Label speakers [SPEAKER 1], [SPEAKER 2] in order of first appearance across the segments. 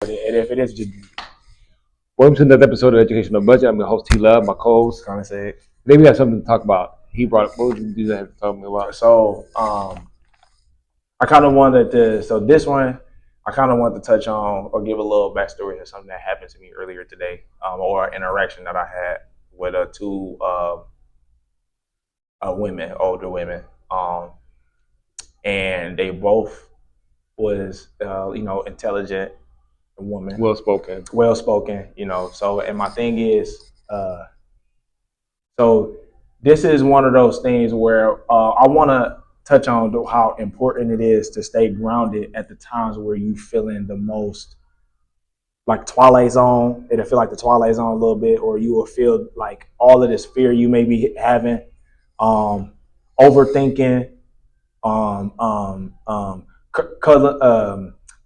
[SPEAKER 1] And if it is, just
[SPEAKER 2] Welcome to another episode of Educational Budget. I'm your host T Love, my co-host.
[SPEAKER 1] kind of say it.
[SPEAKER 2] Today we have something to talk about. He brought what would you have to talk about?
[SPEAKER 1] So I kind of wanted to. So this one, I kind of wanted to touch on or give a little backstory of something that happened to me earlier today, or an interaction that I had with two women, older women, and they both was intelligent woman,
[SPEAKER 2] Well spoken.
[SPEAKER 1] well spoken, So, and my thing is, so this is one of those things where I want to touch on how important it is to stay grounded at the times where you feeling the most like Twilight Zone. It'll feel like the Twilight Zone a little bit, or you will feel like all of this fear you may be having, overthinking,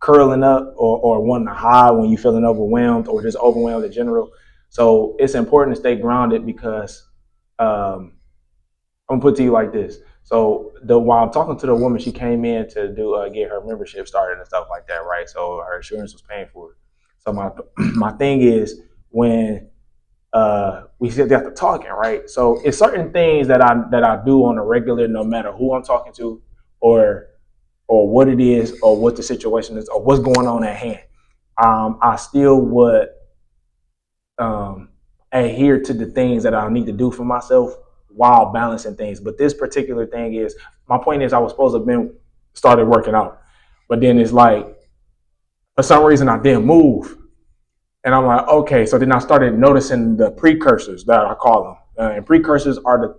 [SPEAKER 1] curling up, or wanting to hide when you're feeling overwhelmed or just overwhelmed in general. So it's important to stay grounded because I'm gonna put it to you like this. So while I'm talking to the woman, she came in to get her membership started and stuff like that, right? So her insurance was paying for it. So my thing is when we sit there talking, right? So it's certain things that I do on a regular, no matter who I'm talking to, or what it is, or what the situation is, or what's going on at hand. I still would adhere to the things that I need to do for myself while balancing things. But this particular thing is, my point is, I was supposed to have been started working out, but then it's like for some reason I didn't move. And I'm like, okay. So then I started noticing the precursors that I call them, and precursors are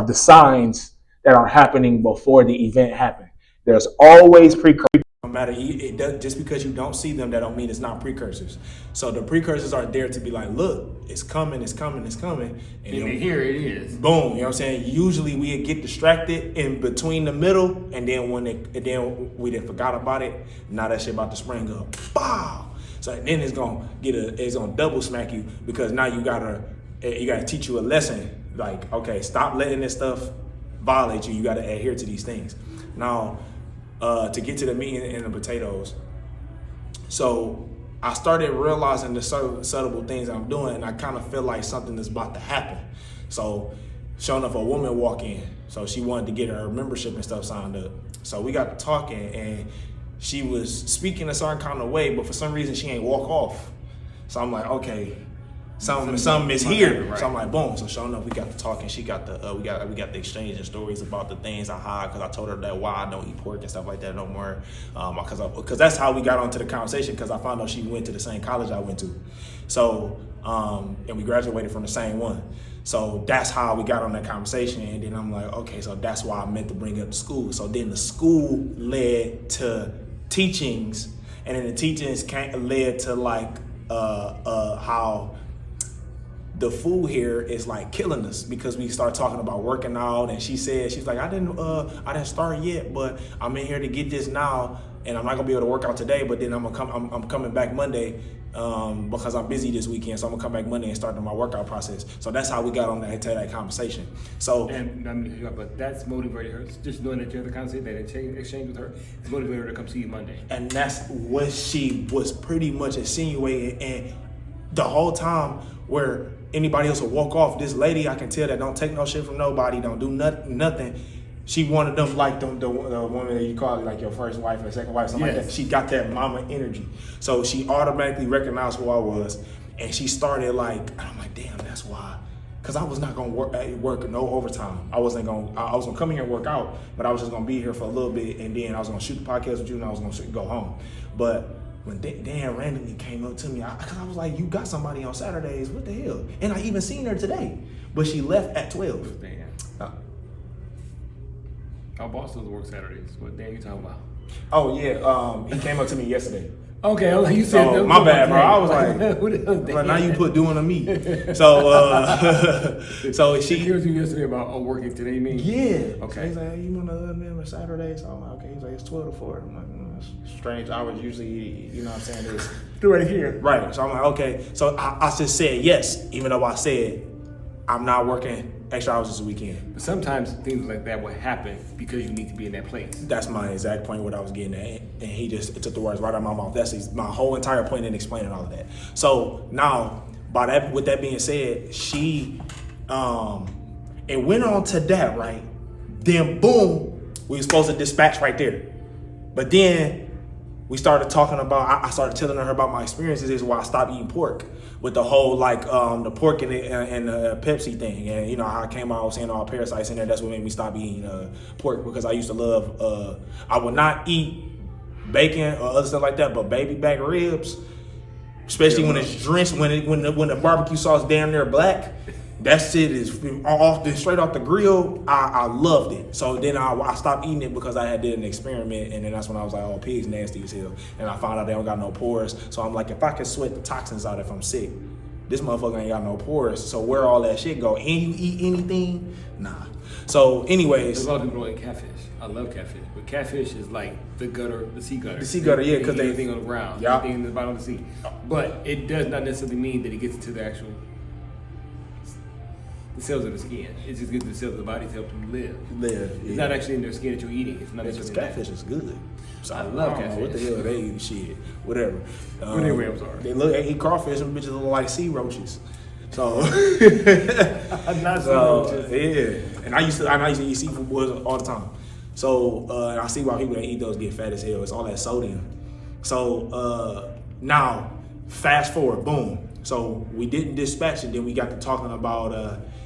[SPEAKER 1] the signs that are happening before the event happens. There's always precursors. No matter it does, just because you don't see them, that don't mean it's not precursors. So the precursors are there to be like, look, it's coming, it's coming, it's coming,
[SPEAKER 3] and here it is.
[SPEAKER 1] Boom. You know what I'm saying? Usually we get distracted in between the middle, and then we didn't forgot about it. Now that shit about to spring up. Bow. So then it's gonna double smack you, because now you gotta teach you a lesson. Like, okay, stop letting this stuff violate you. You gotta adhere to these things. Now, to get to the meat and the potatoes. So I started realizing the subtle things I'm doing, and I kind of feel like something is about to happen. So sure enough, a woman walked in. So she wanted to get her membership and stuff signed up. So we got to talking, and she was speaking a certain kind of way, but for some reason she ain't walk off. So I'm like, okay, something is here. Right. So I'm like, boom. So sure enough, we got to talking. She got the we got the exchanging stories about the things I hide, because I told her that why I don't eat pork and stuff like that no more. Because that's how we got onto the conversation, because I found out she went to the same college I went to. So and we graduated from the same one. So that's how we got on that conversation. And then I'm like, okay, so that's why I meant to bring up the school. So then the school led to teachings, and then the teachings led to like how the food here is like killing us, because we start talking about working out, and she's like, I didn't start yet, but I'm in here to get this now, and I'm not gonna be able to work out today, but then I'm coming back Monday, because I'm busy this weekend, so I'm gonna come back Monday and start my workout process. So that's how we got on that conversation. So,
[SPEAKER 3] but that's motivated her. Just knowing that you had the conversation, that exchange with her, it's motivated her to come see you Monday.
[SPEAKER 1] And that's what she was pretty much insinuating. And the whole time, where anybody else will walk off, this lady, I can tell that don't take no shit from nobody, don't do nothing. She wanted them like the woman that you call it, like your first wife or second wife, something like that. She got that mama energy. So she automatically recognized who I was, and she started like, I'm like, damn, that's why. Because I was not going to work no overtime. I was going to come here and work out, but I was just going to be here for a little bit, and then I was going to shoot the podcast with you, and I was going to go home. But when Dan randomly came up to me, because I was like, you got somebody on Saturdays, what the hell? And I even seen her today, but she left at 12.
[SPEAKER 3] Damn. Our boss doesn't work Saturdays. What day are you talking about?
[SPEAKER 1] Oh, yeah. He came up to me yesterday.
[SPEAKER 3] Okay, you said
[SPEAKER 1] so, my bad, bro. I was like, now you put doing on me. So, so she
[SPEAKER 3] came to you yesterday about working today. You mean?
[SPEAKER 1] Yeah.
[SPEAKER 3] Okay.
[SPEAKER 1] So he's like, you want to remember Saturday? So I'm like, okay. He's like, it's 12 to 4. I'm like, it's strange hours usually. You know what I'm saying? It's
[SPEAKER 3] right here.
[SPEAKER 1] Right. So I'm like, okay. So I just said yes, even though I said I'm not working extra hours this weekend.
[SPEAKER 3] But sometimes things like that will happen because you need to be in that place.
[SPEAKER 1] That's my exact point what I was getting at. And he just took the words right out of my mouth. That's my whole entire point in explaining all of that. So now, with that being said, she, it went on to that, right? Then boom, we were supposed to dispatch right there. But then we started talking about, I started telling her about my experiences. This is why I stopped eating pork with the whole the pork and the Pepsi thing. And you know, how I came out saying all parasites in there. That's what made me stop eating pork, because I used to love, I would not eat bacon or other stuff like that, but baby back ribs, especially when it's drenched, when the barbecue sauce damn near black. That shit is straight off the grill. I loved it. So then I stopped eating it because I did an experiment, and then that's when I was like, oh, pigs nasty as hell. And I found out they don't got no pores. So I'm like, if I can sweat the toxins out if I'm sick, this motherfucker ain't got no pores. So where all that shit go? And you eat anything? Nah. So anyways.
[SPEAKER 3] A lot of people don't eat catfish. I love catfish. But catfish is like the gutter, the sea gutter.
[SPEAKER 1] The sea gutter, yeah. Because
[SPEAKER 3] anything on the ground, anything in the bottom of the sea. But it does not necessarily mean that it gets into the actual the cells of the skin. It just gets the cells of the body to help them live. It's not actually in their skin that you're eating. It's not actually
[SPEAKER 1] catfish is good. So
[SPEAKER 3] I love catfish.
[SPEAKER 1] What the hell they eat? Shit, whatever.
[SPEAKER 3] But anyway, I'm sorry.
[SPEAKER 1] They eat crawfish, and bitches look like sea roaches. So,
[SPEAKER 3] I'm not sea roaches.
[SPEAKER 1] Yeah. And I used to eat seafood boys all the time. So I see why people that eat those get fat as hell. It's all that sodium. So now, fast forward, boom. So we didn't dispatch it. Then we got to talking about,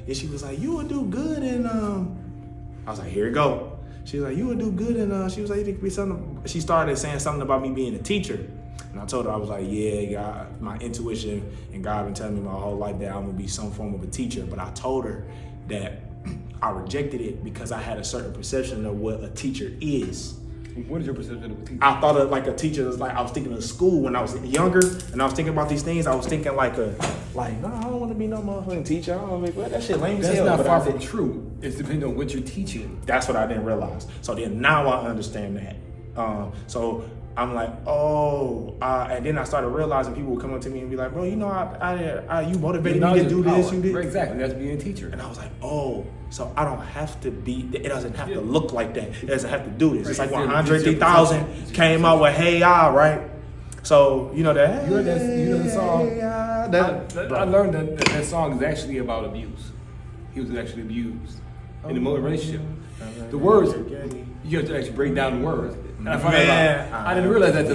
[SPEAKER 1] and she was like, "You would do good." And I was like, "Here we go." She was like, "You would do good." And she was like, "You could be something." She started saying something about me being a teacher. And I told her, I was like, yeah, God, my intuition and God been telling me my whole life that I'm gonna be some form of a teacher. But I told her that I rejected it because I had a certain perception of what a teacher is.
[SPEAKER 3] What is your perception of a teacher?
[SPEAKER 1] I thought of like a teacher was like, I was thinking of school when I was younger, and I was thinking about these things. I was thinking no, I don't want to be no motherfucking teacher. I don't want to be, that shit lame as hell.
[SPEAKER 3] That's not far from true. It's depending on what you're teaching.
[SPEAKER 1] That's what I didn't realize. So then now I understand that. So I'm like, and then I started realizing people would come up to me and be like, bro, you know, you motivated me to do this, you did.
[SPEAKER 3] Exactly, that's being a teacher.
[SPEAKER 1] And I was like, so I don't have to be, it doesn't have to look like that. It doesn't have to do this. It's like when Andre 3000 came out with Hey Ya, right? So, you know that.
[SPEAKER 3] You know the song? I learned that song is actually about abuse. He was actually abused in a relationship. The words, you have to actually break down the words. And I didn't realize that. I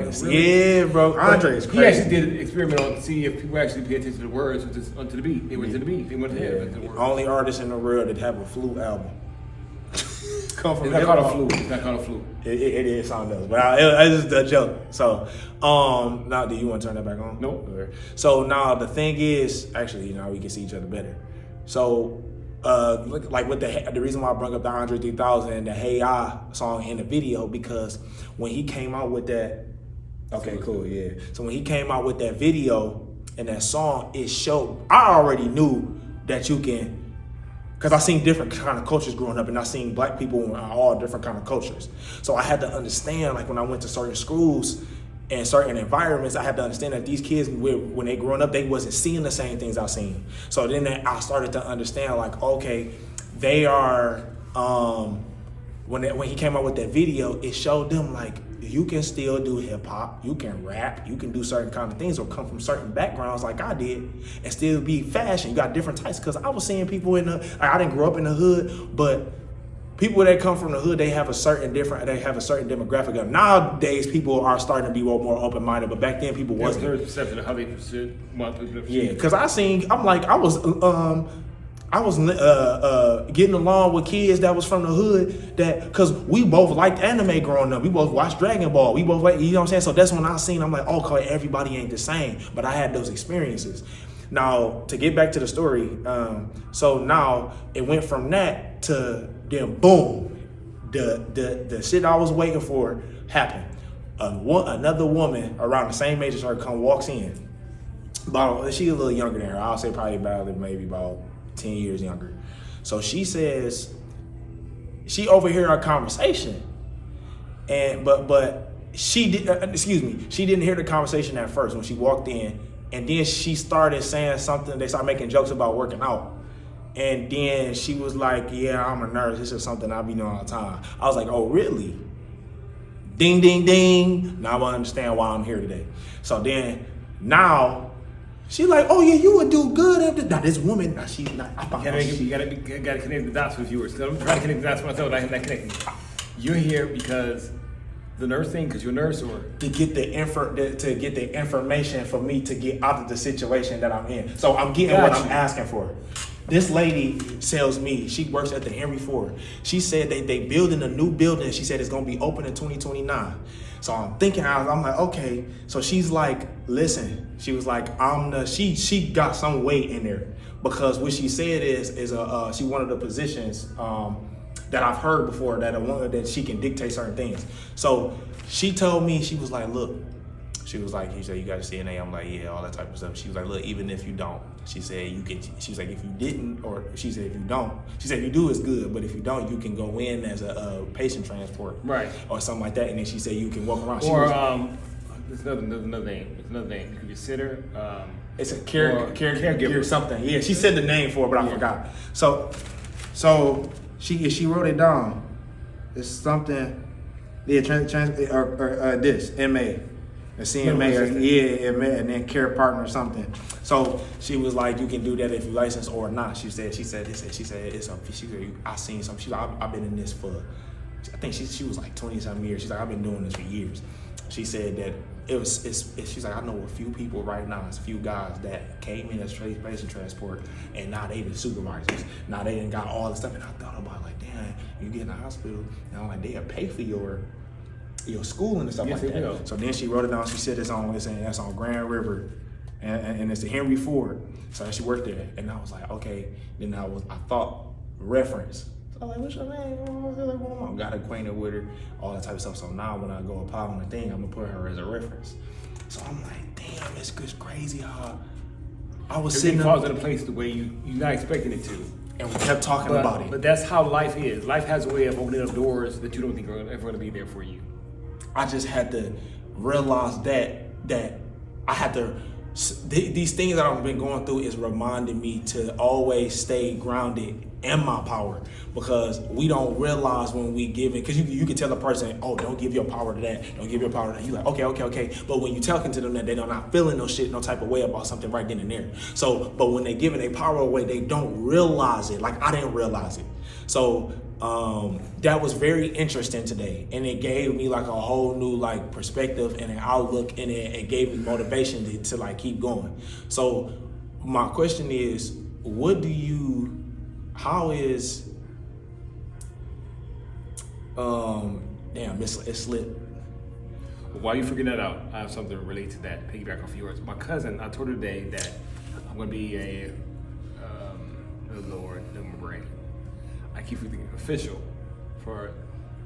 [SPEAKER 3] was like, really?
[SPEAKER 1] Yeah, bro. Andre is crazy.
[SPEAKER 3] He actually did an experiment on to see if people actually pay attention to the words or just onto the beat. They went to the beat. They went to the words.
[SPEAKER 1] Only artist in the world that have a flute album.
[SPEAKER 3] It's not called a flute. It's not called a flute.
[SPEAKER 1] It is something else. But it's just a joke. So, now, do you want to turn that back on?
[SPEAKER 3] Nope.
[SPEAKER 1] So now the thing is, actually, now we can see each other better. So, like with the reason why I brought up the Andre 3000 and the Hey Ya song in the video, because when he came out with that, okay, cool, yeah. So when he came out with that video and that song, it showed, I already knew that you can, because I seen different kind of cultures growing up, and I seen black people in all different kind of cultures. So I had to understand, like when I went to certain schools and certain environments, I had to understand that these kids, when they growing up, they wasn't seeing the same things I seen. So then I started to understand, like, okay, they are, when he came out with that video, it showed them, like, you can still do hip hop, you can rap, you can do certain kind of things or come from certain backgrounds like I did and still be fashion. You got different types, because I was seeing people I didn't grow up in the hood, but people that come from the hood, they have a certain demographic. Nowadays, people are starting to be more open-minded, but back then, people wasn't.
[SPEAKER 3] Their perception of how they perceive.
[SPEAKER 1] Yeah, because I was getting along with kids that was from the hood, because we both liked anime growing up. We both watched Dragon Ball. We both you know what I'm saying? So that's when I seen, I'm like, okay, everybody ain't the same, but I had those experiences. Now, to get back to the story, so now it went from that to then boom, the shit I was waiting for happened. Another woman around the same age as her walks in. She's a little younger than her. I'll say probably maybe about 10 years younger. So she says, she overheard our conversation, but she didn't hear the conversation at first when she walked in. And then she started saying something, they started making jokes about working out. And then she was like, yeah, I'm a nurse. This is something I be doing all the time. I was like, oh, really? Ding, ding, ding. Now I understand why I'm here today. So then now she like, oh yeah, you would do good after. Now this woman, now she's not.
[SPEAKER 3] You gotta connect the dots with viewers. I'm trying to connect the dots with myself. I'm not connecting. You're here because the nurse thing, because you're a nurse, or
[SPEAKER 1] to get the information for me to get out of the situation that I'm in. So I'm getting what I'm asking for. This lady sells me. She works at the Henry Ford. She said they building a new building. She said it's gonna be open in 2029. So I'm thinking, I'm like, okay. So she's like, listen. She was like, she got some weight in there because what she said is she one of the positions that I've heard before that she can dictate certain things. So she told me, she was like, look. She was like, he said, you got a CNA. I'm like, yeah, all that type of stuff. She was like, look, even if you don't, she said, you can, she was like, if you didn't, or she said, if you don't, she said, if you do, it's good. But if you don't, you can go in as a patient transport. Right. Or something like that. And then she said, you can walk around.
[SPEAKER 3] Or, there's another name. It's another name. You could be a sitter.
[SPEAKER 1] It's a caregiver or something. Yeah, she said the name for it, but I forgot. So she wrote it down. It's something, yeah, this, MA. A CMA, and then care partner or something. So she was like, you can do that if you licensed or not. She said I seen some. She's like, I've been in this for, I think she was like 20-something years. She's like, I've been doing this for years. She said that she's like, I know a few people right now, it's a few guys that came in as patient transport, and now they the supervisors. Now they done got all the stuff, and I thought about like, damn, you get in the hospital, and I'm like, they'll pay for your school and stuff like that. Will. So then she wrote it down. She said that's on Grand River, and it's the Henry Ford. So she worked there, and I was like, okay. Then I thought reference. So I'm like, what's your name? Got acquainted with her, all that type of stuff. So now when I go apply on the thing, I'm gonna put her as a reference. So I'm like, damn, it's just crazy how I was sitting.
[SPEAKER 3] Everything falls into place the way you're not expecting it to.
[SPEAKER 1] And we kept talking about it.
[SPEAKER 3] But that's how life is. Life has a way of opening up doors that you don't think are ever going to be there for you.
[SPEAKER 1] I just had to realize that I had to, these things that I've been going through is reminding me to always stay grounded in my power, because we don't realize when we give it, because you can tell a person, oh, don't give your power to that, don't give your power to that. You're like, okay. But when you talking to them that they're not feeling no type of way about something right then and there. So, but when they giving their power away, they don't realize it. Like I didn't realize it. So that was very interesting today, and it gave me like a whole new like perspective and an outlook, and it gave me motivation to like keep going. So my question is, how is damn, it slipped.
[SPEAKER 3] While you're figuring that out, I have something to relate to that, piggyback off yours. My cousin, I told her today that I'm gonna be a I keep thinking official for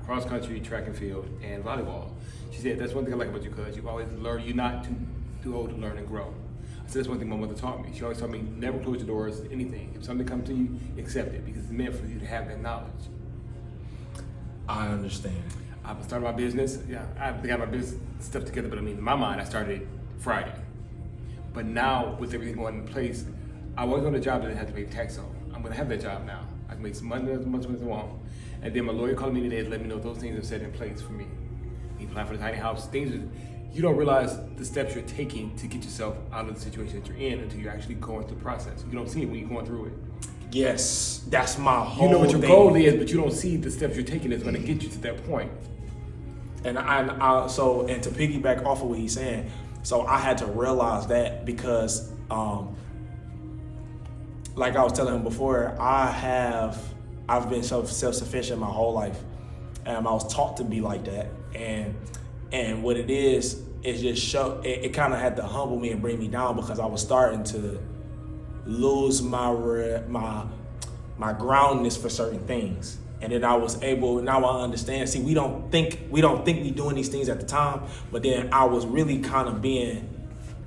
[SPEAKER 3] cross country, track and field, and volleyball. She said, that's one thing I like about you, cuz you always learn, you're not too old to learn and grow. I said, that's one thing my mother taught me. She always taught me, never close your doors to anything. If something comes to you, accept it, because it's meant for you to have that knowledge.
[SPEAKER 1] I understand.
[SPEAKER 3] I started my business. Yeah, I got my business stuff together, but I mean, in my mind, I started Friday. But now, with everything going in place, I was on a job that I had to pay tax on. I'm gonna have that job now. I can make some money as much as I want. And then my lawyer called me today to let me know those things are set in place for me. You apply for the tiny house. You don't realize the steps you're taking to get yourself out of the situation that you're in until you're actually going through the process. You don't see it when you're going through it.
[SPEAKER 1] Yes, that's my whole thing.
[SPEAKER 3] You know what your goal is, but you don't see the steps you're taking that's gonna get you to that point.
[SPEAKER 1] And to piggyback off of what he's saying, so I had to realize that because like I was telling him before, I've been self-sufficient my whole life, and I was taught to be like that. And what it is just it kind of had to humble me and bring me down, because I was starting to lose my groundness for certain things. And then I was able, now I understand. See, we don't think we doing these things at the time, but then I was really kind of being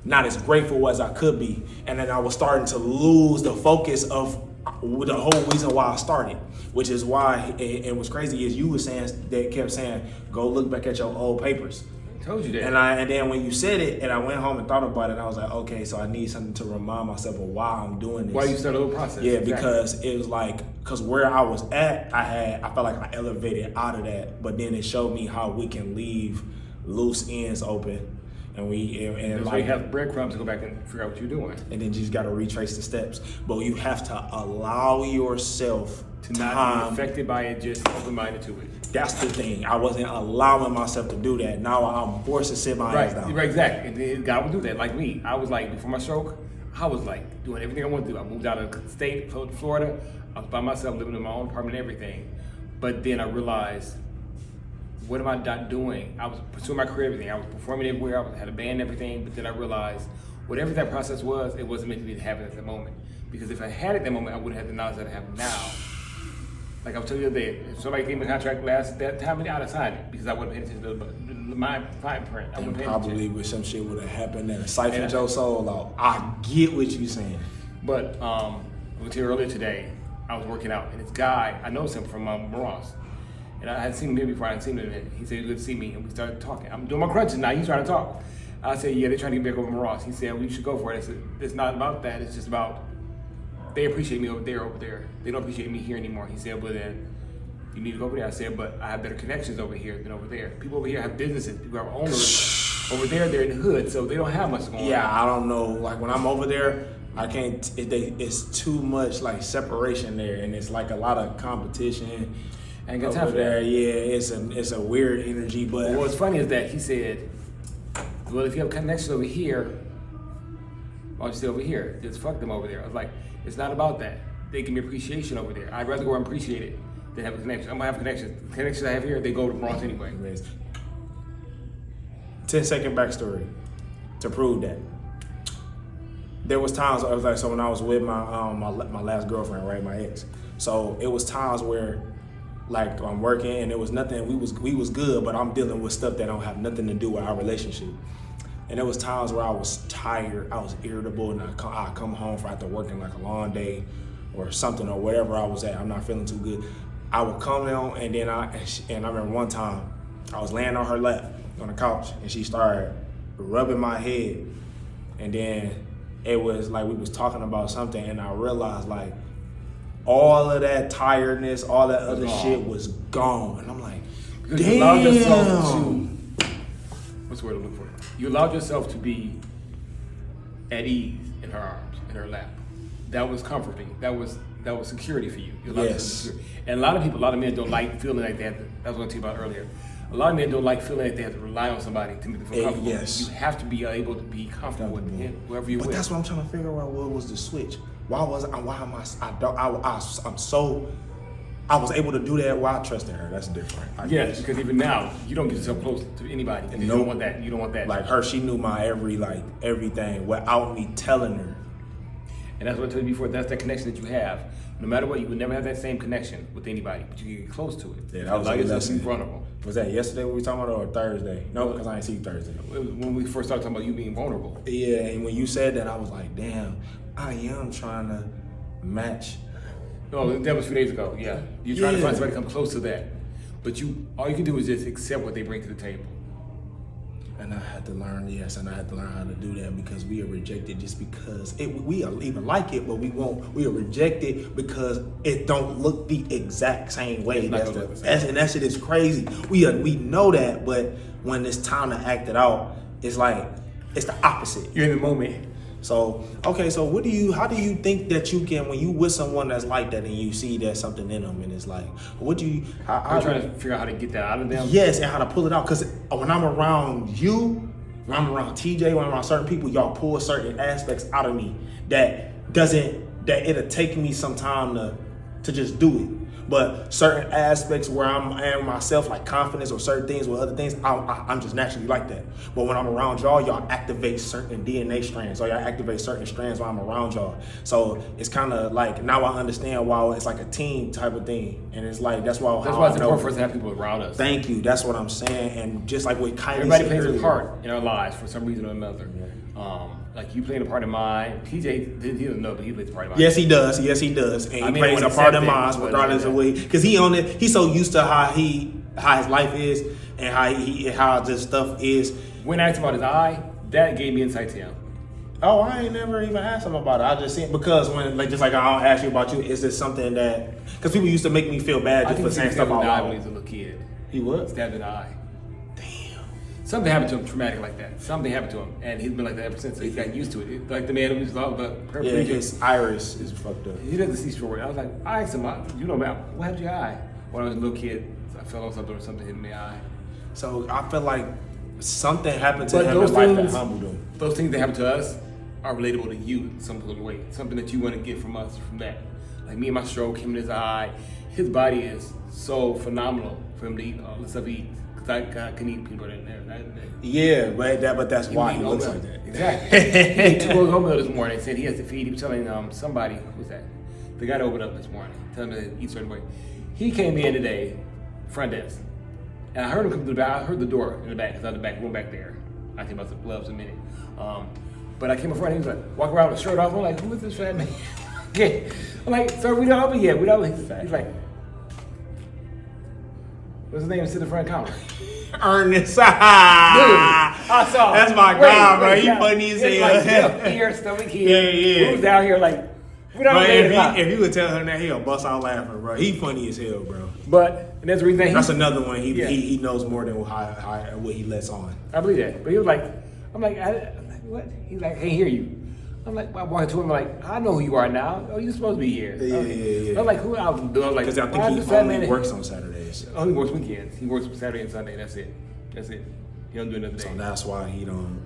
[SPEAKER 1] not as grateful as I could be. And then I was starting to lose the focus of the whole reason why I started, which is why, and what's crazy is you were saying, they kept saying, go look back at your old papers.
[SPEAKER 3] Told you that.
[SPEAKER 1] And then when you said it, and I went home and thought about it, and I was like, okay, so I need something to remind myself of why I'm doing this.
[SPEAKER 3] Why you started the whole process?
[SPEAKER 1] Yeah,
[SPEAKER 3] exactly.
[SPEAKER 1] because it was like, because where I was at, I felt like I elevated out of that, but then it showed me how we can leave loose ends open, and
[SPEAKER 3] like have breadcrumbs to go back and figure out what you're doing,
[SPEAKER 1] and then you just got to retrace the steps. But you have to allow yourself
[SPEAKER 3] to not be affected by it, just open-minded to it.
[SPEAKER 1] That's the thing. I wasn't allowing myself to do that. Now I'm forced to sit my ass down.
[SPEAKER 3] Right, exactly. And then God would do that. Like me, I was like, before my stroke, I was like doing everything I wanted to do. I moved out of the state, to Florida. I was by myself, living in my own apartment and everything. But then I realized, what am I not doing? I was pursuing my career, everything. I was performing everywhere. I had a band and everything. But then I realized, whatever that process was, it wasn't meant to be to happen at that moment. Because if I had it at that moment, I wouldn't have the knowledge that I have now. Like I was telling you the other day, if somebody gave me a contract that time, I'd have signed it because I wasn't paying attention to my fine print. I wasn't paying
[SPEAKER 1] probably
[SPEAKER 3] attention.
[SPEAKER 1] with some shit would have happened and siphoned your soul out. I get what you're saying.
[SPEAKER 3] But I was here earlier today. I was working out, and this guy, I noticed him from Ross. And I had seen him here before. I hadn't seen him. He said, good to see me. And we started talking. I'm doing my crunches now. He's trying to talk. I said, yeah, they're trying to get me back over Ross. He said, we should go for it. I said, it's not about that. It's just about, they appreciate me over there. They don't appreciate me here anymore. He said, well, then you need to go over there. I said, but I have better connections over here than over there. People over here have businesses. People have owners. Over there, they're in the hood, so they don't have much going on.
[SPEAKER 1] Yeah, I don't know. Like when I'm over there, I can't. It's too much like separation there, and it's like a lot of competition.
[SPEAKER 3] I ain't got time for that.
[SPEAKER 1] Yeah, it's a weird energy. But
[SPEAKER 3] what's funny is that he said, well, if you have connections over here, why don't you stay over here? Just fuck them over there. I was like, it's not about that. They give me appreciation over there. I'd rather go and appreciate it than have a connection. I'm gonna have connections. The connections I have here, they go to Bronx anyway.
[SPEAKER 1] 10-second backstory to prove that. There was times I was like, so when I was with my last girlfriend, right, my ex. So it was times where, like, I'm working and there was nothing. We was good, but I'm dealing with stuff that don't have nothing to do with our relationship. And there was times where I was tired, I was irritable, and I come home after working like a long day or something or whatever I was at. I'm not feeling too good. I would come down and then I remember one time I was laying on her lap on the couch and she started rubbing my head, and then it was like we was talking about something and I realized like all of that tiredness, all that other shit was gone, and I'm like,
[SPEAKER 3] because
[SPEAKER 1] damn.
[SPEAKER 3] you allowed yourself to, what's the word I'm looking for? You allowed yourself to be at ease in her arms, in her lap. That was comforting. That was security for you. You allowed yourself to be secure. And a lot of men don't like feeling like they have to, that's what I was going to tell you about earlier. A lot of men don't like feeling like they have to rely on somebody to make them feel comfortable.
[SPEAKER 1] Yes.
[SPEAKER 3] You have to be able to be comfortable with him, whoever you're with.
[SPEAKER 1] But that's what I'm trying to figure out. What was the switch? I was able to do that while I trusted her. That's different.
[SPEAKER 3] Yes, because even now you don't get yourself close to anybody. And you don't want that. You don't want that.
[SPEAKER 1] Like her, she knew my everything without me telling her.
[SPEAKER 3] And that's what I told you before. That's the connection that you have. No matter what, you would never have that same connection with anybody, but you can get close to it.
[SPEAKER 1] Yeah, that was
[SPEAKER 3] allow
[SPEAKER 1] a
[SPEAKER 3] yourself
[SPEAKER 1] lesson.
[SPEAKER 3] to be vulnerable.
[SPEAKER 1] Was that yesterday when we were talking about it, or Thursday? No, because I didn't see you Thursday.
[SPEAKER 3] It was when we first started talking about you being vulnerable.
[SPEAKER 1] Yeah, and when you said that, I was like, damn, I am trying to match.
[SPEAKER 3] Oh, that was a few days ago. Yeah, you're trying to find somebody to come close to that, but all you can do is just accept what they bring to the table.
[SPEAKER 1] And I had to learn, how to do that, because we are rejected just because we even like it, but we are rejected because it don't look the exact same way. And that shit is crazy. We know that, but when it's time to act it out, it's like, it's the opposite.
[SPEAKER 3] You're in the moment.
[SPEAKER 1] So, okay, so how do you think that you can, when you with someone that's like that and you see there's something in them and it's like,
[SPEAKER 3] I'm trying to figure out how to get that out of them?
[SPEAKER 1] Yes, and how to pull it out. Because when I'm around you, when I'm around TJ, when I'm around certain people, y'all pull certain aspects out of me that it'll take me some time to just do it. But certain aspects where I am myself, like confidence or certain things with other things, I'm just naturally like that. But when I'm around y'all activate certain DNA strands, or y'all activate certain strands while I'm around y'all. So it's kind of like, now I understand why it's like a team type of thing. And it's like, that's why
[SPEAKER 3] it's important for us to have people around us.
[SPEAKER 1] Thank you. That's what I'm saying. And just like what Kylie
[SPEAKER 3] everybody
[SPEAKER 1] said
[SPEAKER 3] plays
[SPEAKER 1] earlier,
[SPEAKER 3] a part in our lives for some reason or another. Like you played a part in mine. TJ, he doesn't know, but he plays a part in mine.
[SPEAKER 1] Yes, he does. And he plays a part in mine, regardless of what, because he's so used to how his life is. and how this stuff is.
[SPEAKER 3] When I asked about his eye, that gave me insight to him.
[SPEAKER 1] Oh, I ain't never even asked him about it. I just seen because when just like I don't ask you about you, is this something that because people used to make me feel bad just for saying stuff out loud.
[SPEAKER 3] When he was a little kid.
[SPEAKER 1] He was
[SPEAKER 3] stabbed in the eye.
[SPEAKER 1] Damn.
[SPEAKER 3] Something happened to him traumatic like that. Something happened to him, and he's been like that ever since. So he's gotten used to it. Like the man who was the
[SPEAKER 1] yeah, his iris is fucked up.
[SPEAKER 3] He doesn't see straight. I was like, I asked him, you know, man, what happened to your eye? When I was a little kid, I fell on something or something hit me in the eye.
[SPEAKER 1] So I feel like something happened to him
[SPEAKER 3] those
[SPEAKER 1] in life
[SPEAKER 3] things,
[SPEAKER 1] that humbled him.
[SPEAKER 3] Those things that happen to us are relatable to you in some sort of way. Something that you want to get from us from that. Like me and my stroke, him in his eye. His body is so phenomenal for him to eat all the stuff he eats. Because I can eat peanut butter in there.
[SPEAKER 1] Yeah, but that's why he looks like that.
[SPEAKER 3] Exactly. He ate 2 bowls of oatmeal this morning. Said he has to feed. He was telling somebody, who's that? The guy that opened up this morning, telling him to eat a certain way. He came in today, front desk. And I heard him come to the back. I heard the door in the back, because I was in the back room back there. I came out the gloves in a minute. But I came in front, and he was like, walking around with a shirt off. I'm like, who is this fat man? Yeah. I'm like, sir, we don't open yet. We don't. He's like, what's his name? Sit in the front counter.
[SPEAKER 1] Ernest.
[SPEAKER 3] Dude, I saw.
[SPEAKER 1] That's my guy, bro. He funny as hell.
[SPEAKER 3] Like, here, stomach here.
[SPEAKER 1] Yeah.
[SPEAKER 3] Who's down here like, we don't
[SPEAKER 1] if you would tell him that, he'll bust out laughing, bro. He funny as hell, bro.
[SPEAKER 3] But and that's the reason
[SPEAKER 1] that's another one. He knows more than what he lets on.
[SPEAKER 3] I believe that. But he was like, I'm like, what? He's like, I can't hear you. I'm like, I walked to him like, I know who you are now. Oh, you're supposed to be here.
[SPEAKER 1] Yeah.
[SPEAKER 3] I'm like, who else? I'm like,
[SPEAKER 1] because I think he only works on Saturdays.
[SPEAKER 3] Only works weekends. He works Saturday and Sunday. That's it. He don't do nothing.
[SPEAKER 1] So that's why he don't.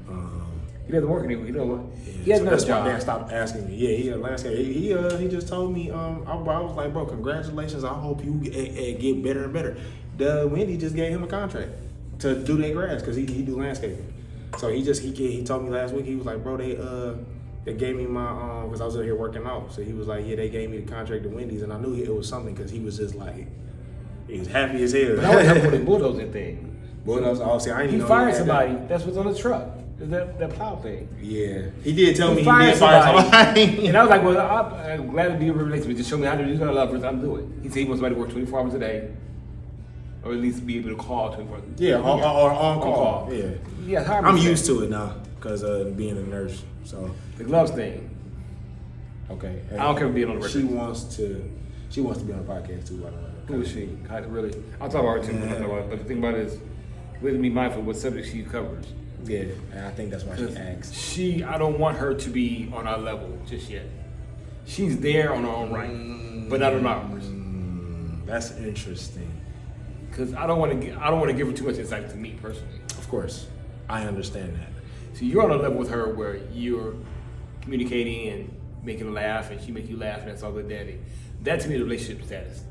[SPEAKER 3] He doesn't work anymore. He don't work.
[SPEAKER 1] Yeah,
[SPEAKER 3] he has
[SPEAKER 1] so
[SPEAKER 3] another
[SPEAKER 1] that's
[SPEAKER 3] job.
[SPEAKER 1] why Dan stopped asking me. Yeah, he a landscaper. He just told me. I was like, bro, congratulations. I hope you get better and better. The Wendy just gave him a contract to do their grass because he do landscaping. So he told me last week. He was like, bro, they gave me my because I was out here working out. So he was like, yeah, they gave me the contract to Wendy's, and I knew it was something because he was just like, he was happy as hell.
[SPEAKER 3] But I was helping with the bulldozing thing.
[SPEAKER 1] Bulldozing. I ain't even know
[SPEAKER 3] fired somebody. That's what's on the truck. That plow thing.
[SPEAKER 1] Yeah, he did tell me he
[SPEAKER 3] fired
[SPEAKER 1] did fire somebody.
[SPEAKER 3] And I was like, well, I'm glad to be able to relate to me. Just show me how to do it. I love it. I'm doing it. He said he wants somebody to work 24 hours a day, or at least be able to call 24 hours.
[SPEAKER 1] Yeah, or on call. Yeah, I'm used to it now because of being a nurse. So
[SPEAKER 3] the gloves thing.
[SPEAKER 1] Okay,
[SPEAKER 3] I don't care being on the record.
[SPEAKER 1] She wants to be on the podcast too. By the way.
[SPEAKER 3] Who is she? Really? I'll talk about her too. But the thing about it is, we have to be mindful of what subject she covers.
[SPEAKER 1] Yeah, and I think that's why she asked.
[SPEAKER 3] I don't want her to be on our level just yet. She's there on her own right, but not on ours.
[SPEAKER 1] That's interesting.
[SPEAKER 3] Because I don't want to give her too much insight to me personally.
[SPEAKER 1] Of course, I understand that.
[SPEAKER 3] So you're on a level with her where you're communicating and making her laugh, and she makes you laugh, and that's all good, daddy. That to me is relationship status.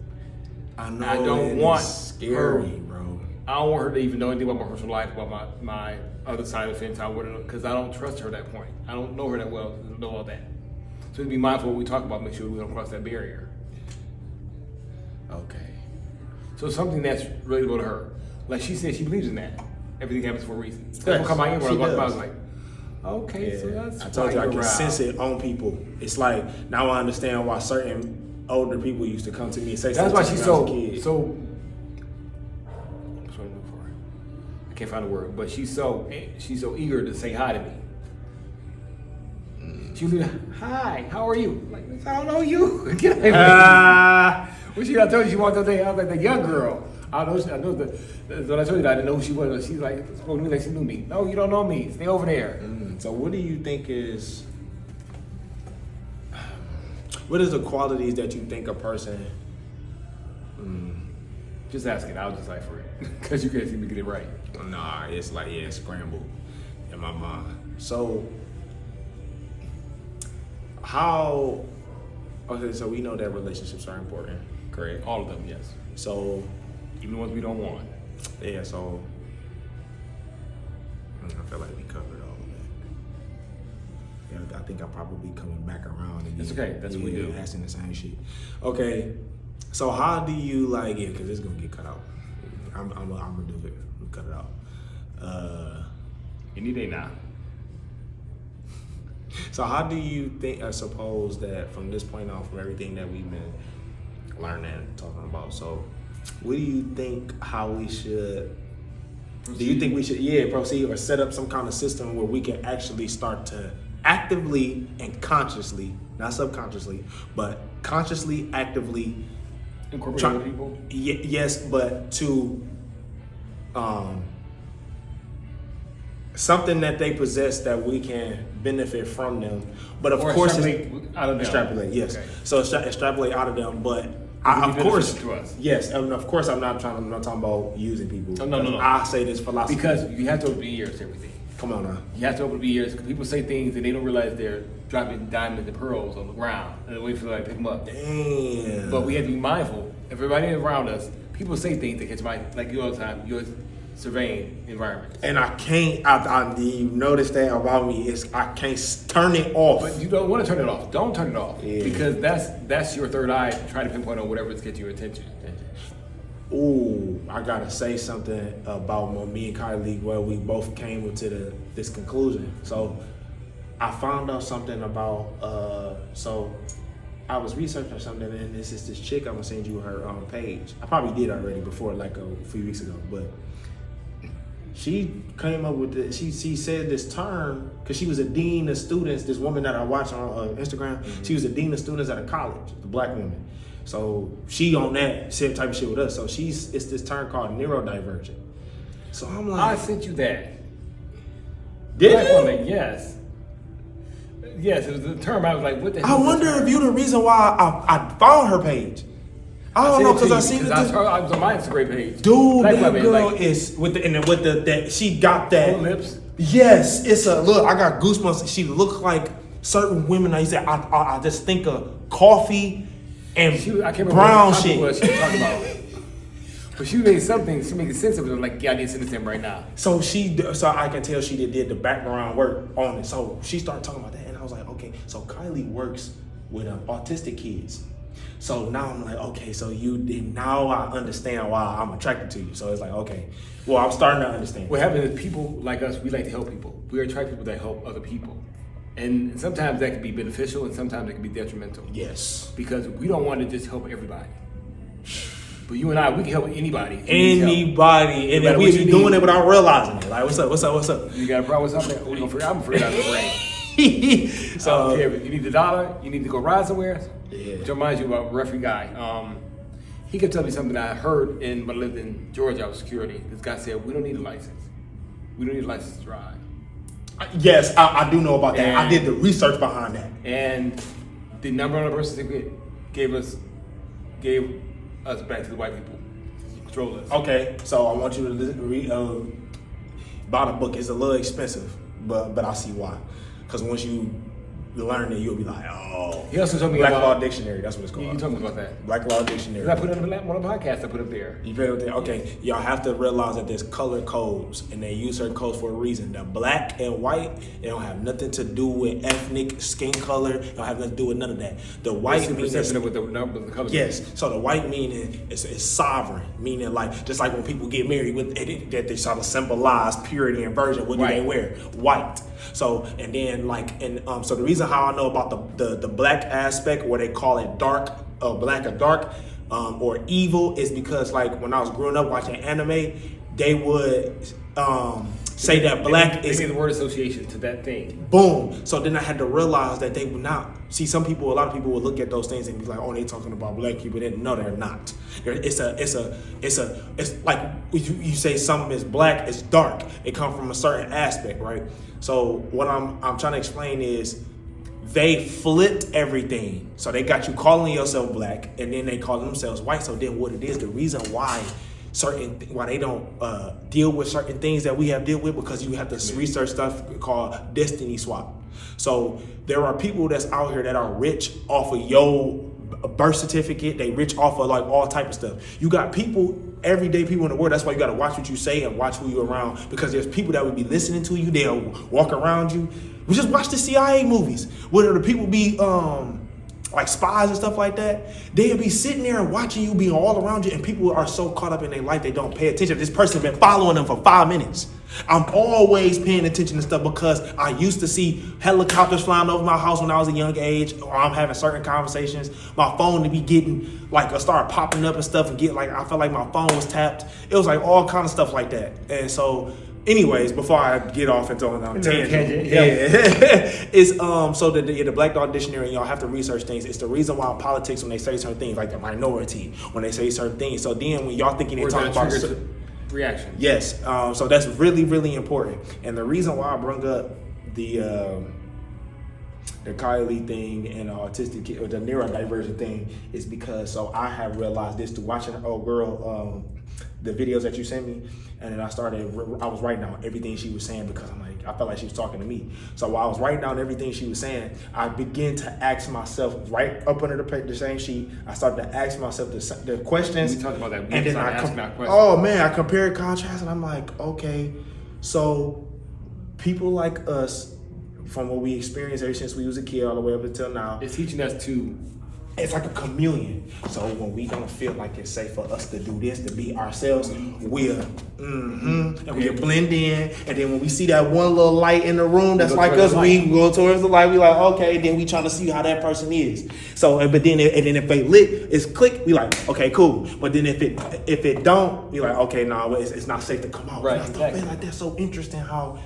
[SPEAKER 1] I know.
[SPEAKER 3] I don't want
[SPEAKER 1] scary,
[SPEAKER 3] her,
[SPEAKER 1] bro.
[SPEAKER 3] I don't want her to even know anything about my personal life, about my other side of the fence, because I don't trust her at that point. I don't know her that well to know all that. So to be mindful of what we talk about, make sure we don't cross that barrier.
[SPEAKER 1] Okay.
[SPEAKER 3] So something that's relatable to her. Like she said, she believes in that. Everything happens for a reason. That's what come out here when I walk by, I was like, okay,
[SPEAKER 1] yeah.
[SPEAKER 3] so that's
[SPEAKER 1] I told you I can sense it on people. It's like, now I understand why certain older people used to come to me and say
[SPEAKER 3] that's
[SPEAKER 1] something
[SPEAKER 3] why she's so I can't find a word, but she's so eager to say hi to me. She'll be like, hi, how are you? I'm like, I don't know you. Get away from me. I told you she walked up there, I was like the young girl. I know when I told you that I didn't know who she was, but she's like, spoke to me like she knew me. No, you don't know me. Stay over there.
[SPEAKER 1] So what do you think is what is the qualities that you think a person
[SPEAKER 3] Just ask it. I'll decipher it. Because you can't seem to get it right.
[SPEAKER 1] Nah, it's like, it's scrambled in my mind. So, so we know that relationships are important, correct?
[SPEAKER 3] All of them, yes.
[SPEAKER 1] So,
[SPEAKER 3] even the ones we don't want.
[SPEAKER 1] Yeah, so, I feel like we covered all of that. Yeah, I think I'm probably coming back around again.
[SPEAKER 3] It's okay, that's what we do.
[SPEAKER 1] Asking the same shit. Okay, so how do you because it's gonna get cut out. I'm gonna do it. I'm gonna cut it out.
[SPEAKER 3] Any day now.
[SPEAKER 1] So how do you think, I suppose that from this point on, from everything that we've been learning and talking about, so what do you think how we should Do you think we should, proceed or set up some kind of system where we can actually start to actively and consciously, not subconsciously, but consciously, actively
[SPEAKER 3] incorporate other people?
[SPEAKER 1] Yes, but to something that they possess that we can benefit from them. But of course, extrapolate. Yes. Okay. So extrapolate out of them, but. Of course,
[SPEAKER 3] to us.
[SPEAKER 1] Yes, and of course, I'm not talking about using people.
[SPEAKER 3] No.
[SPEAKER 1] I say this philosophy
[SPEAKER 3] because you have to open your ears to everything.
[SPEAKER 1] Come on now.
[SPEAKER 3] You have to open your ears because people say things and they don't realize they're dropping diamonds and pearls on the ground and they wait for somebody to pick them up.
[SPEAKER 1] Damn.
[SPEAKER 3] But we have to be mindful. Everybody around us, people say things that catch my like you all the time. You're surveying environment.
[SPEAKER 1] And I can't. You notice that about me is I can't turn it off.
[SPEAKER 3] But you don't want to turn it off. Don't turn it off because that's your third eye trying to pinpoint on whatever's getting your attention.
[SPEAKER 1] Ooh, I gotta say something about when me and Kylie, where we both came into this conclusion. So I found out something about. So I was researching something, and this is this chick. I'm gonna send you her page. I probably did already before, like a few weeks ago, but. She came up with this. She said this term because she was a dean of students. This woman that I watch on Instagram, she was a dean of students at a college, a black woman. So she on that same type of shit with us. So it's this term called neurodivergent. So I'm like,
[SPEAKER 3] I sent you that.
[SPEAKER 1] Did
[SPEAKER 3] black
[SPEAKER 1] you?
[SPEAKER 3] Woman, yes. Yes, it was the term. I was like, what the hell?
[SPEAKER 1] I wonder if you the reason why I found her page. I don't know because I seen it.
[SPEAKER 3] I was on my Instagram page.
[SPEAKER 1] Dude,
[SPEAKER 3] black
[SPEAKER 1] that
[SPEAKER 3] women,
[SPEAKER 1] girl
[SPEAKER 3] like,
[SPEAKER 1] is with that she got that
[SPEAKER 3] full lips.
[SPEAKER 1] Yes, it's a look. I got goosebumps. She looked like certain women. I said I just think of coffee and
[SPEAKER 3] I can't remember
[SPEAKER 1] brown
[SPEAKER 3] what
[SPEAKER 1] shit.
[SPEAKER 3] Was she was talking about. But she made something. She made sense of it. Like, yeah, I need to send this to him right now.
[SPEAKER 1] So I can tell she did the background work on it. So she started talking about that, and I was like, okay. So Kylie works with autistic kids. So now I'm like, okay, so now I understand why I'm attracted to you. So it's like, okay, well, I'm starting to understand.
[SPEAKER 3] What happens is people like us, we like to help people. We attract people that help other people. And sometimes that can be beneficial and sometimes it can be detrimental.
[SPEAKER 1] Yes.
[SPEAKER 3] Because we don't want to just help everybody. But you and I, we can help anybody.
[SPEAKER 1] Anybody. And then we be doing it without realizing it. Like, what's up?
[SPEAKER 3] You got a problem with something? I'm going to forget out the brain. So I don't care if you need $1, you need to go ride somewhere.
[SPEAKER 1] Yeah.
[SPEAKER 3] Which reminds you about a referee guy. He could tell me something I heard when I lived in Georgia. I was security. This guy said, "We don't need a license. We don't need a license to drive."
[SPEAKER 1] Yes, I do know about that. I did the research behind that.
[SPEAKER 3] And the number on the birth certificate gave us back to the white people to control us.
[SPEAKER 1] Okay, so I want you to read buy the book. It's a little expensive, but I see why. Because once you learn it, you'll be like, oh.
[SPEAKER 3] He also told me
[SPEAKER 1] Black
[SPEAKER 3] about
[SPEAKER 1] Law Dictionary. That's what it's called.
[SPEAKER 3] You told me about that.
[SPEAKER 1] Black Law Dictionary.
[SPEAKER 3] I put it on one of the podcasts I put up there.
[SPEAKER 1] You put it up there? Okay. Y'all have to realize that there's color codes, and they use certain codes for a reason. The black and white, they don't have nothing to do with ethnic skin color. They don't have nothing to do with none of that. The white meaning
[SPEAKER 3] with the color.
[SPEAKER 1] Yes. So the white meaning is sovereign, meaning like just like when people get married, that they sort of symbolize purity and virgin. What do they wear? White. So and then so the reason how I know about the black aspect where they call it dark, black or dark, or evil is because like when I was growing up watching anime, they would say that black is
[SPEAKER 3] they made the word association to that thing.
[SPEAKER 1] Boom. So then I had to realize that they would not see. A lot of people would look at those things and be like, "Oh, they talking about black people." No, they're not. It's like you say something is black, it's dark. It comes from a certain aspect, right? So what I'm trying to explain is they flipped everything. So they got you calling yourself black, and then they call themselves white. So then what it is, the reason why they don't deal with certain things that we have dealt with, because you have to research stuff called destiny swap. So there are people that's out here that are rich off of your birth certificate. They rich off of like all type of stuff. You got people, everyday people in the world. That's why you got to watch what you say and watch who you're around, because there's people that will be listening to you. They'll walk around you. We just watch the CIA movies where the people be like spies and stuff like that, they'll be sitting there and watching you being all around you, and people are so caught up in their life they don't pay attention. This person's been following them for 5 minutes. I'm always paying attention to stuff because I used to see helicopters flying over my house when I was a young age, or I'm having certain conversations. My phone to be getting like start popping up and stuff, and get like I felt like my phone was tapped. It was like all kind of stuff like that. And so, anyways, before I get off into a tangent, it's so the Black Dog Dictionary, y'all have to research things. It's the reason why politics, when they say certain things, like the minority, when they say certain things. So then when y'all thinking they're talking about
[SPEAKER 3] reaction.
[SPEAKER 1] Yes. So that's really, really important. And the reason why I brought up the Kylie thing and autistic or the neurodivergent thing is because I have realized this through watching the videos that you sent me, and then I was writing down everything she was saying because I felt like she was talking to me. So while I was writing down everything she was saying, I began to ask myself right up under the same sheet. I started to ask myself the questions.
[SPEAKER 3] We talked about that.
[SPEAKER 1] And then I compared contrast, and I'm like, okay, so people like us, from what we experienced ever since we was a kid all the way up until now,
[SPEAKER 3] it's teaching us to.
[SPEAKER 1] It's like a chameleon. So when we don't feel like it's safe for us to do this, to be ourselves, we'll blend in. And then when we see that one little light in the room that's like us, we go towards the light. We like, okay, then we trying to see how that person is. So, but then if they lit, it's click. We like, okay, cool. But then if it don't, we like, okay, no, it's not safe to come out.
[SPEAKER 3] Right.
[SPEAKER 1] And I thought, man, like that's so interesting how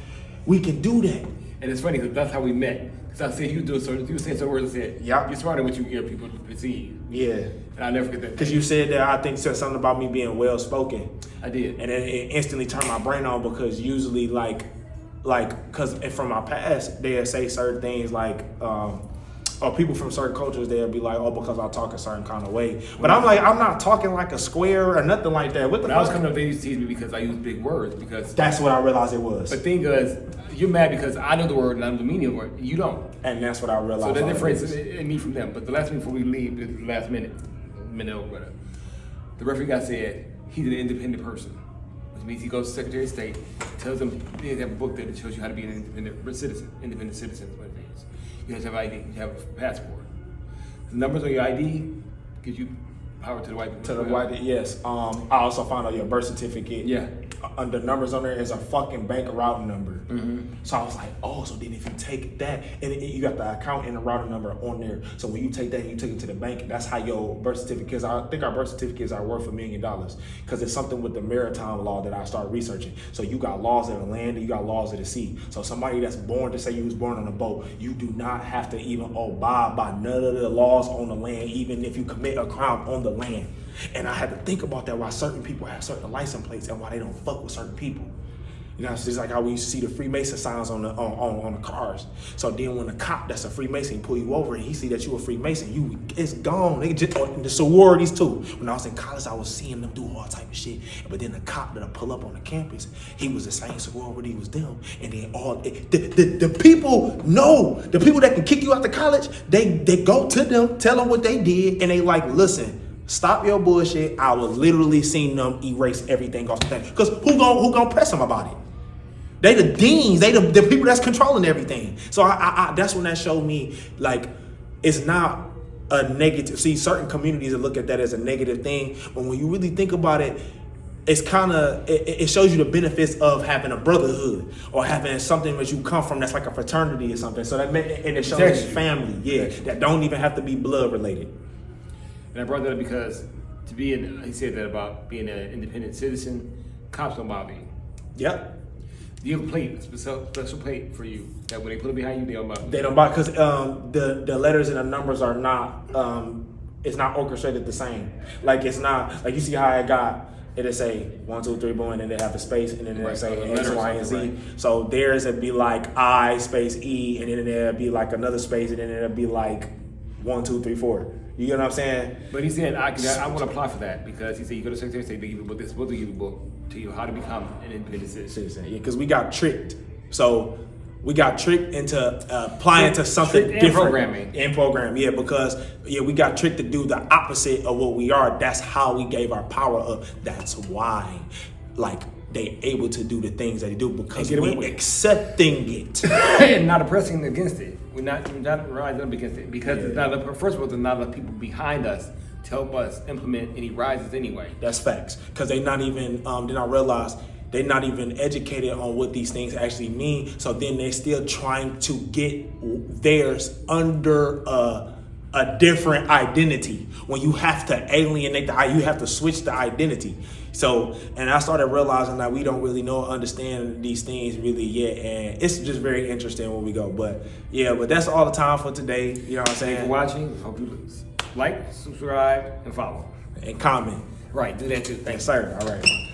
[SPEAKER 1] we can do that.
[SPEAKER 3] And it's funny because that's how we met. So I said you were saying some words. I said,
[SPEAKER 1] yep.
[SPEAKER 3] You're smarter than what you hear people perceive.
[SPEAKER 1] Yeah.
[SPEAKER 3] And I never forget that.
[SPEAKER 1] Because you said that, I think said something about me being well spoken.
[SPEAKER 3] I did.
[SPEAKER 1] And then it instantly turned my brain on because usually because from my past, they'll say certain things like, or people from certain cultures, they'll be like, oh, because I talk a certain kind of way. But I'm like, I'm not talking like a square or nothing like that. What the fuck?
[SPEAKER 3] I was coming up, they used to tease me because I use big words. Because
[SPEAKER 1] that's what I realized it was.
[SPEAKER 3] But thing is, you're mad because I know the word and I know the meaning of the word. You don't.
[SPEAKER 1] And that's what I realized.
[SPEAKER 3] So the difference in me from them. But the last thing before we leave, the last minute over, whatever. The referee guy said he's an independent person, which means he goes to Secretary of State, tells them they have a book there that shows you how to be an independent citizen. Independent citizen is what it means. You have to have ID. You have a passport. The numbers on your ID gives you power to the white people.
[SPEAKER 1] To the white, yes. I also found out your birth certificate.
[SPEAKER 3] Yeah.
[SPEAKER 1] Under numbers on there is a fucking bank routing number.
[SPEAKER 3] Mm-hmm.
[SPEAKER 1] So I was like, oh, so then if you take that, and you got the account and the routing number on there. So when you take that and you take it to the bank, that's how your birth certificate, because I think our birth certificates are worth $1 million. Because it's something with the maritime law that I started researching. So you got laws of the land and you got laws of the sea. So somebody that's born, to say you was born on a boat, you do not have to even abide by none of the laws on the land, even if you commit a crime on the land. And I had to think about that, why certain people have certain license plates and why they don't fuck with certain people. You know, it's just like how we used to see the Freemason signs on the cars. So then when a cop that's a Freemason pull you over and he see that you a Freemason, it's gone. They just, the sororities too. When I was in college, I was seeing them do all type of shit. But then the cop that I pull up on the campus, he was the same sorority as them. And then the people know, the people that can kick you out of college, they go to them, tell them what they did, and they like, listen, stop your bullshit. I was literally seeing them erase everything off the thing. Because who gonna press them about it? They the deans. They the people that's controlling everything. So I that's when that showed me, like, it's not a negative. See, certain communities that look at that as a negative thing. But when you really think about it, it's kind of, it shows you the benefits of having a brotherhood or having something that you come from that's like a fraternity or something. So and it shows you family, that don't even have to be blood related.
[SPEAKER 3] And I brought that up because he said that about being an independent citizen, cops don't bother you.
[SPEAKER 1] Yep.
[SPEAKER 3] Do you have a plate, a special plate for you, that when they put it behind you, they don't bother you?
[SPEAKER 1] They don't bother, because the letters and the numbers are not, it's not orchestrated the same. Like, it's not, like you see how it'll say 1, 2, 3, boom, and then they have a space, and then it'll say X, Y, and Z. Right. So theirs would be like I space E, and then there'll be like another space, and then it'll be like 1, 2, 3, 4. You get what I'm saying?
[SPEAKER 3] But he said, I want to apply for that, because he said, you go to Secretary of State, they give you a book, they're supposed to give you a book to you how to become an independent citizen.
[SPEAKER 1] Yeah, because we got tricked. So we got tricked into applying to something different. In programming, yeah, because we got tricked to do the opposite of what we are. That's how we gave our power up. That's why, like, they able to do the things that they do, because we accepting it
[SPEAKER 3] and not oppressing against it. we're not rising up against it because there's not enough, first of all, there's not enough people behind us to help us implement any rises anyway.
[SPEAKER 1] That's facts. Because they not even, then I realized they're not even educated on what these things actually mean. So then they're still trying to get theirs under a different identity. When you have to alienate you have to switch the identity. So, and I started realizing that we don't really know or understand these things really yet. And it's just very interesting when we go. But yeah, but that's all the time for today. You know what I'm saying?
[SPEAKER 3] Thanks for watching. Hope you like, subscribe, and follow.
[SPEAKER 1] And comment.
[SPEAKER 3] Right, do that too. Thanks.
[SPEAKER 1] Yes, sir. All right.